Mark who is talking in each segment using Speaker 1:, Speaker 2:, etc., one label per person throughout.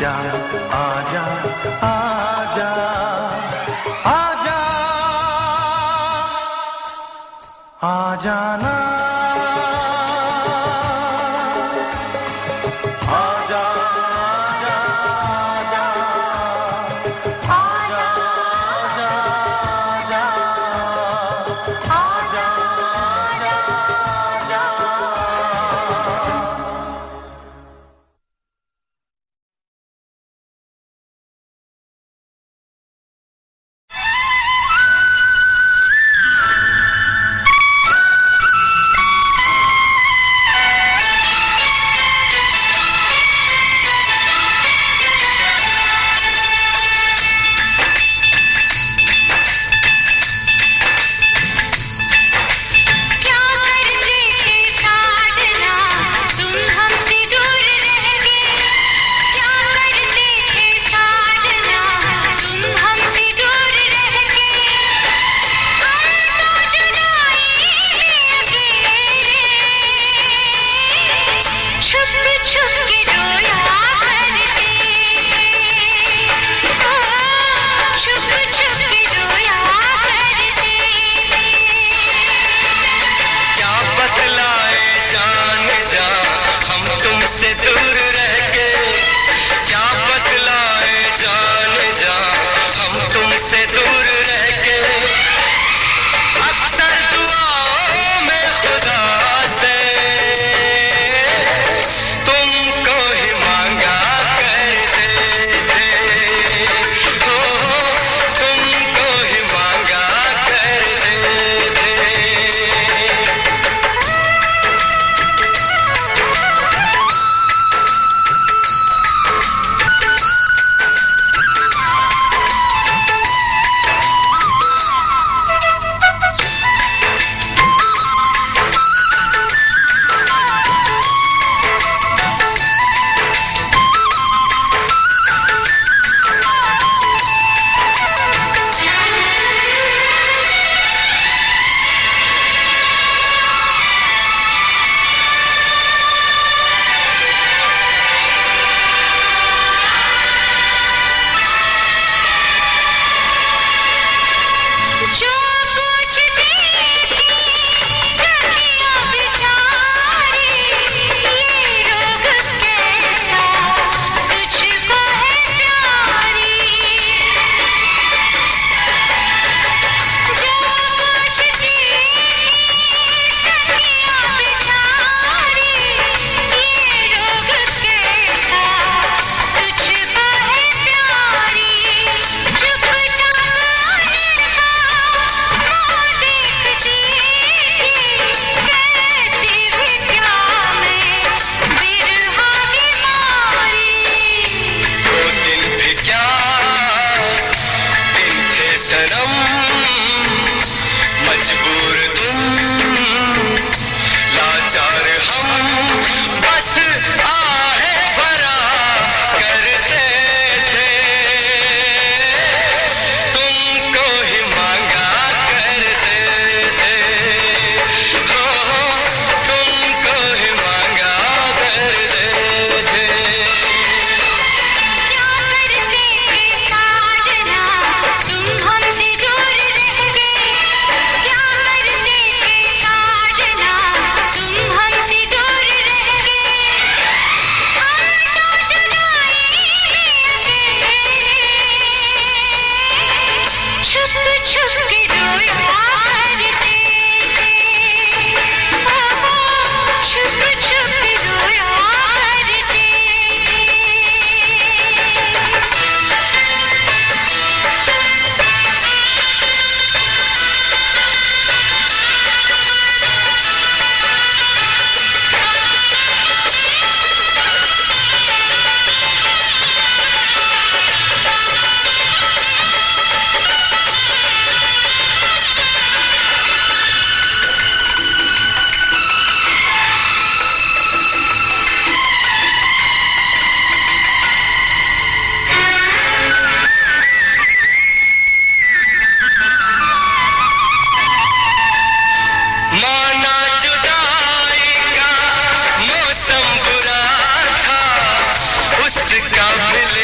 Speaker 1: आजा आजा आजा आजा आजा ना आजा आजा आजा आजा आजा आजा आजा
Speaker 2: उसका मिले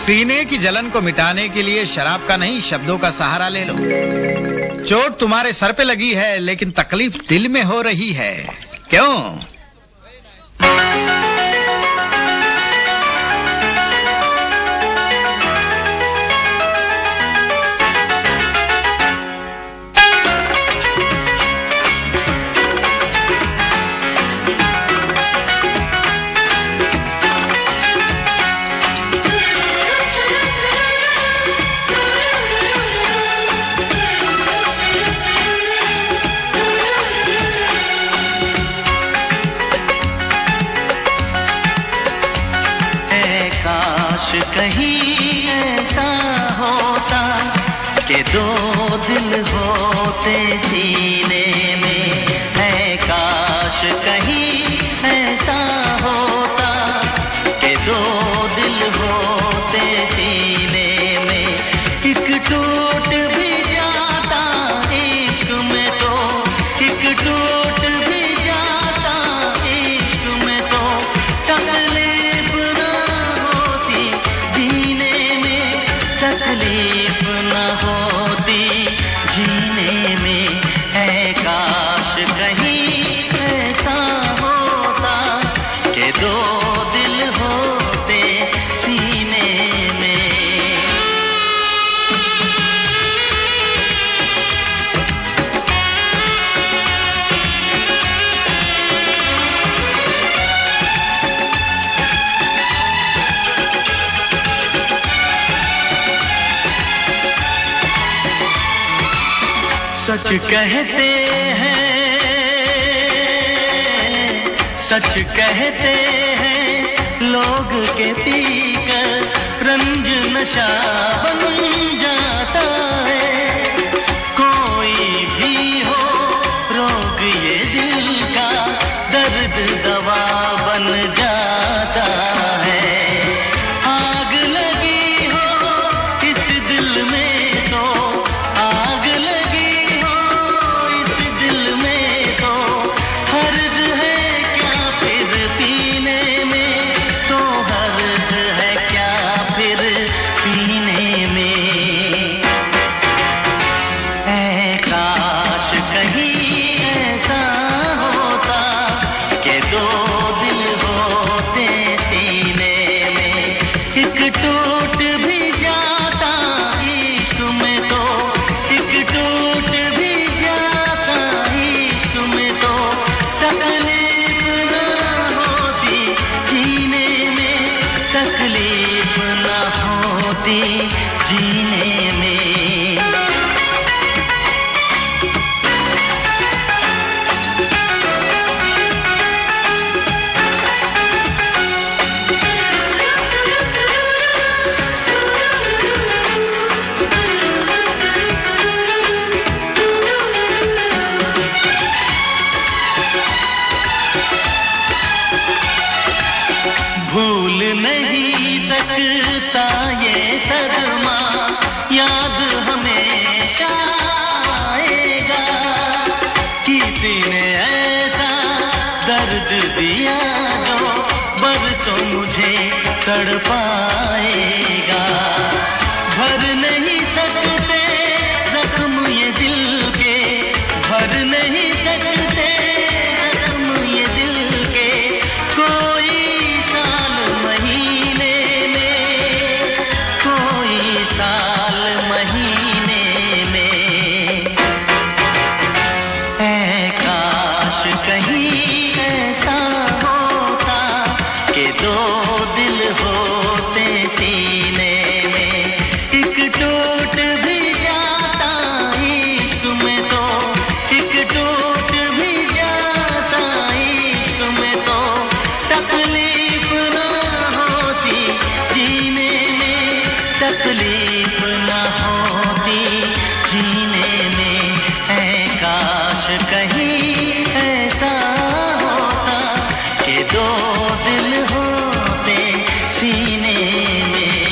Speaker 2: सीने की जलन को मिटाने के लिए शराब का नहीं शब्दों का सहारा ले लो। चोट तुम्हारे सर पे लगी है लेकिन तकलीफ दिल में हो रही है, क्यों?
Speaker 1: कहीं ऐसा होता कि दो दिल होते सीने में, है काश कहीं ऐसा होता कि दो दिल होते सीने में, एक टूट भी जाता इश्क में तो, एक टूट भी जाता इश्क में तो, तकलीफ तकलीफ न होती जीने में, है काश कहीं ऐसा होता कि दो दिल होते सीने में। सच कहते हैं, सच कहते हैं लोग के पीकर रंज नशा बन जाता है, कोई भी हो रोग ये दिल का दर्द दवा बन जाता है, आग लगी हो इस दिल में तो, आग लगी हर्ज है क्या फिर पीने में, तो हर्ज है क्या फिर पीने में, ऐ काश कहीं ऐसा होता कि दो दिल होते सीने में, एक टूट भी जाता इश्क में तो, एक टूट भी जाता इश्क में तो, तकलीफ न होती जीने में, तकलीफ न होती जीने में। भूल नहीं सकता ये सदमा, याद हमेशा आएगा, किसी ने ऐसा दर्द दिया जो बरसों मुझे तड़पाएगा, भर नहीं सकते जख्म ये दिल के, भर नहीं सकते जख्म ये दिल के, कोई दिल होते सीने में।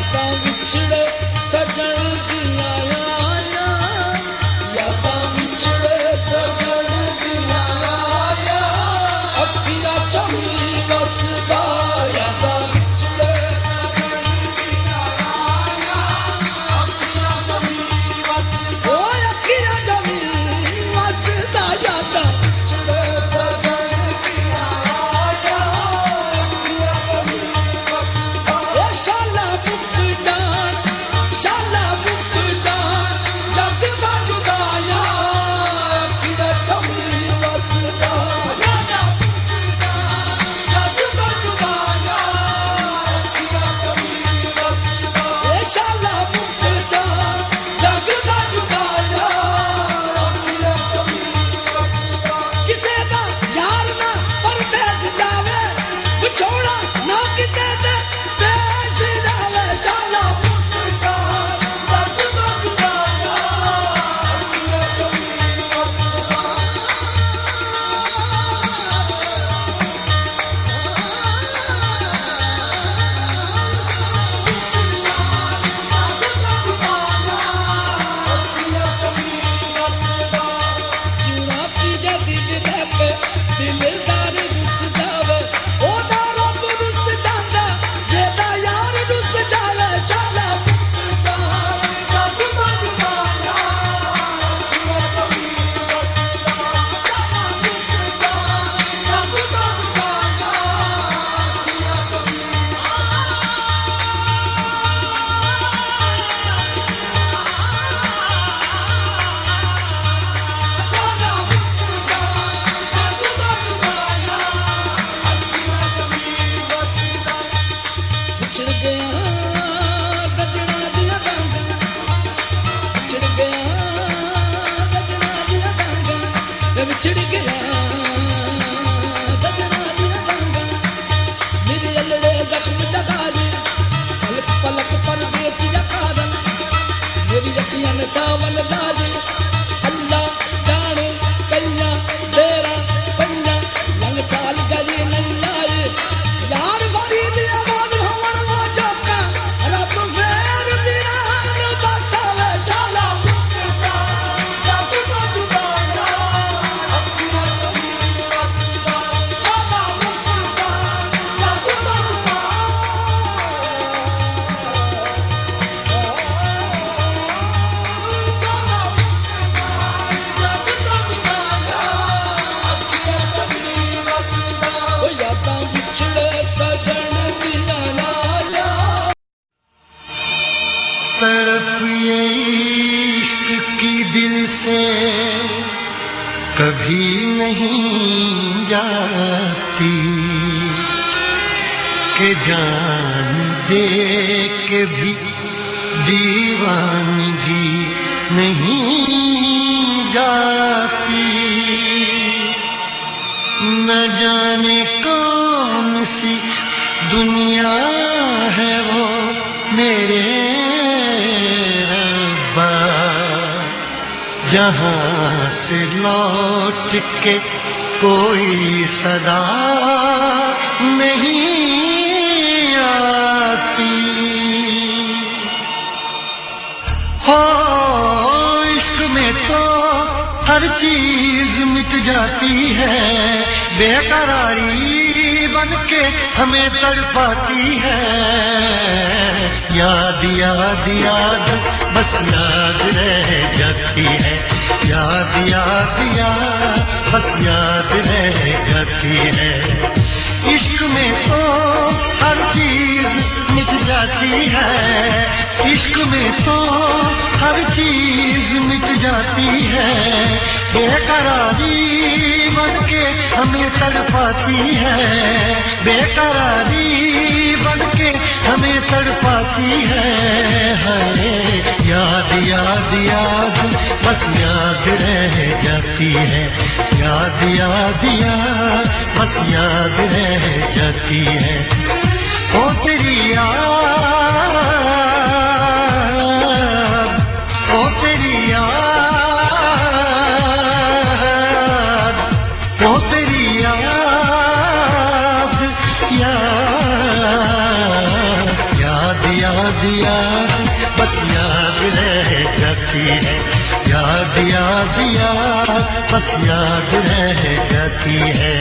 Speaker 3: यादां विछड़े सजण दियां आया, यादां विछड़े सजण दियां आया, अखियां चमी वसदा यादां विछड़े सजण दियां आया, अखियां चमी वसदा, ओ अखियां चमी वसदा यादां विछड़े सजण दियां आया, अखियां चमी वसदा, ओ शाला मुक जान जग दा जुदाया, अखियां चमी वसदा शाला मुक जान जग दा जुदाया, अखियां चमी वसदा, ए शाला मुक जान जग दा जुदाया, अखियां चमी वसदा, किसे दा यार ना परदेस जावे, विछोड़ा ना किसे दे पेश जावे, शाला मुक जान जग दा जुदाया, अखियां चमी वसदा। जीना कीजे दिल रखे दिलदार रुस जावे, ओदा रब रुस जांदा जेदा यार रुस जावे, शाला मुक जान जग दा जुदाया, अखियां चमी वसदा, शाला मुक जान जग दा जुदाया, अखियां चमी विछड़ गया गजना दिया डांगा, विछड़ गया गजना दिया डांगा, विछड़ गया गजना दिया डांगा, मेरे अल्लड़े जख्म जगा दे, पलक पलक परदेसिया कारण, मेरी अखियां ने सावन लाजे, अल्लाह जाने कैया तेरा पंजा, लंग साल गए नहीं आए, यार फरीद आबाद होवन वो जोका, रब फेर वीरान बसावे, शाला मुक जान जग दा जुदाया, अखियां चमी वसदा, शाला मुक जान जग दा ओ यादां विछड़े सजण दियां आया,
Speaker 4: तड़प ये इश्क की दिल से कभी नहीं जाती, कि जान दे के भी दीवानगी नहीं जाती, न जाने कौन सी दुनिया है वो मेरे रब्बा, जहां से लौट के कोई सदा नहीं आती। हो इश्क में तो हर चीज मिट जाती है, बेकरारी बन के हमें तड़पाती है। याद याद याद बस याद रह जाती है, याद याद याद बस याद रह जाती है। इश्क में तो हर चीज मिट जाती है, इश्क में तो हर चीज मिट जाती है। बेकरारी बन के हमें तड़पाती है, बेकरारी बन के हमें तड़पाती है। याद याद याद बस याद रह जाती है, याद याद याद बस याद रह जाती है। ओ तेरी याद, ओ तेरी याद, ओ तेरी याद, याद याद याद याद बस याद रह जाती है, याद याद याद बस याद रह जाती है।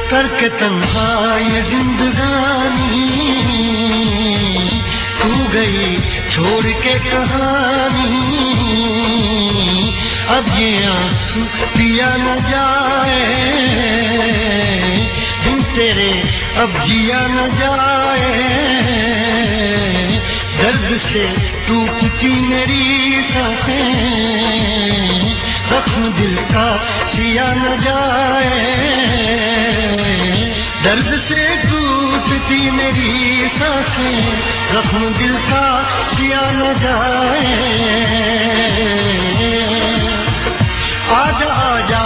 Speaker 4: करके तन्हा ये जिंदगानी तू गई छोड़ के कहानी, अब ये आंसू पिया न जाए बिन तेरे अब जिया न जाए, दर्द से टूटती मेरी सांसें जख्म दिल का सिया न जाए, दर्द से टूटती मेरी सांसें जख्म दिल का सिया न जाए। आजा आजा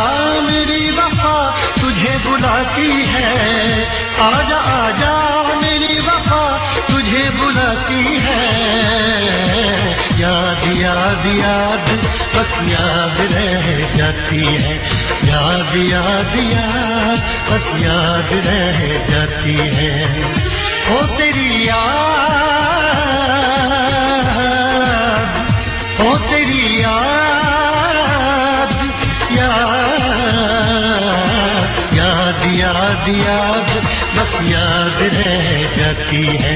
Speaker 4: मेरी वफा तुझे बुलाती है, आजा आजा मेरी वफा तुझे बुलाती है, याद याद याद बस याद रह जाती है, याद याद याद बस याद रह जाती है। ओ तेरी याद, ओ तेरी याद याद याद याद याद बस याद रह जाती है,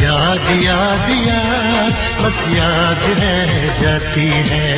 Speaker 4: याद याद याद बस याद रह जाती है।